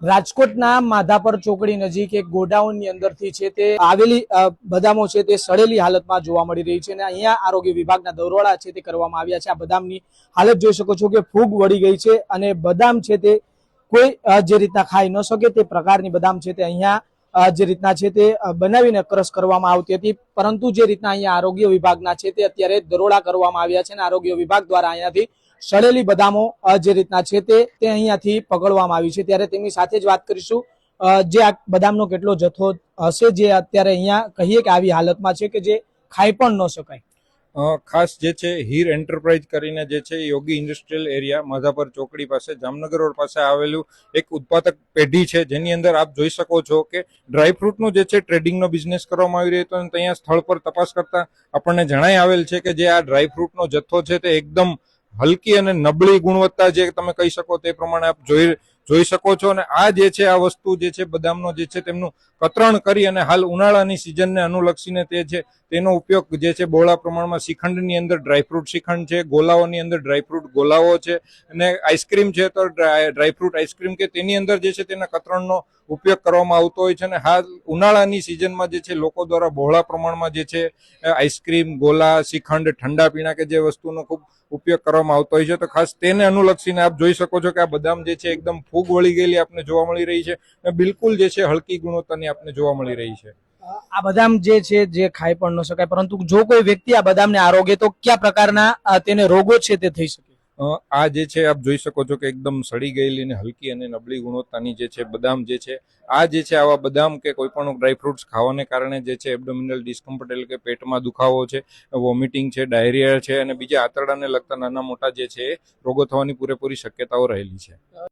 રાજકોટના માધાપર ચોકડી નજીક એક ગોડાઉનની અંદરથી છે તે આવેલી બદામો છે તે સડેલી હાલતમાં જોવા મળી રહી છે અને અહીંયા આરોગ્ય વિભાગના દરોડા છે તે કરવામાં આવ્યા છે। આ બદામની હાલત જોઈ શકો છો કે ફૂગ વળી ગઈ છે અને બદામ છે તે કોઈ જે રીતના ખાઈ ન શકે તે પ્રકારની બદામ છે તે અહીંયા જે રીતના છે તે બનાવીને ક્રશ કરવામાં આવતી હતી, પરંતુ જે રીતના અહીંયા આરોગ્ય વિભાગના છે તે અત્યારે દરોડા કરવામાં આવ્યા છે અને આરોગ્ય વિભાગ દ્વારા અહીંયાથી સડેલી બદામો જે રીતના છે તે અહીંયાથી પકડવામાં આવી છે। ત્યારે તેમની સાથે જ વાત કરીશું જે આ બદામનો કેટલો જથ્થો હશે જે અત્યારે અહીંયા કહીએ કે આવી હાલતમાં છે કે જે ખાઈ પણ ન શકાય। ખાસ જે છે હીર એન્ટરપ્રાઇઝ કરીને જે છે યોગી ઇન્ડસ્ટ્રીયલ એરિયા માધાપર ચોકડી પાસે જામનગર રોડ પાસે આવેલું એક ઉત્પાદક પેઢી છે, જેની અંદર આપ જોઈ શકો છો કે ડ્રાયફ્રૂટનું જે છે ટ્રેડિંગનો બિઝનેસ કરવામાં આવી રહ્યો હતો અને ત્યાં સ્થળ પર તપાસ કરતા આપણને જણાઈ આવેલ છે કે જે આ ડ્રાયફ્રૂટનો જથ્થો છે તે એકદમ હલકી અને નબળી ગુણવત્તા જે તમે કહી શકો તે પ્રમાણે આપ જોઈ શકો છો। અને આ જે છે આ વસ્તુ જે છે બદામનો જે છે તેમનું કતરણ કરી અને હાલ ઉનાળાની સિઝનને અનુલક્ષીને તે છે તેનો ઉપયોગ જે છે બહોળા પ્રમાણમાં શ્રીખંડની અંદર ડ્રાયફ્રૂટ શ્રીખંડ છે, ગોલાઓની અંદર ડ્રાયફ્રૂટ ગોલાઓ છે અને આઈસ્ક્રીમ છે તો ડ્રાયફ્રૂટ આઈસ્ક્રીમ કે તેની અંદર જે છે તેના કતરણનો ઉપયોગ કરવામાં આવતો હોય છે। અને હાલ ઉનાળાની સિઝનમાં જે છે લોકો દ્વારા બહોળા પ્રમાણમાં જે છે આઈસ્ક્રીમ, ગોલા, શ્રીખંડ, ઠંડા પીણા કે જે વસ્તુનો ખૂબ ઉપયોગ કરવામાં આવતો હોય છે, તો ખાસ તેને અનુલક્ષીને આપ જોઈ શકો છો કે આ બદામ જે છે એકદમ ફૂગ વળી ગયેલી આપને જોવા મળી રહી છે અને બિલકુલ જે છે હલકી ગુણવત્તાની આપને જોવા મળી રહી છે। આ બદામ જે છે જે ખાઈ પણ ન શકાય, પરંતુ જો કોઈ વ્યક્તિ આ બદામને આરોગે તો કયા પ્રકારના તેને રોગો છે તે થઈ શકે? આ જે છે આપ જોઈ શકો છો કે એકદમ સડી ગયેલી અને હલકી અને નબળી ગુણવત્તાની જે છે બદામ જે છે આ જે છે આવા બદામ કે કોઈ પણ ડ્રાયફ્રૂટ્સ ખાવાને કારણે જે છે એબ્ડોમિનલ ડિસ્કમ્ફર્ટ એટલે કે પેટમાં દુખાવો છે, વોમિટિંગ છે, ડાયરિયા છે અને બીજા આંતરડાને લગતા નાના મોટા જે છે રોગો થવાની પૂરેપૂરી શક્યતાઓ રહેલી છે।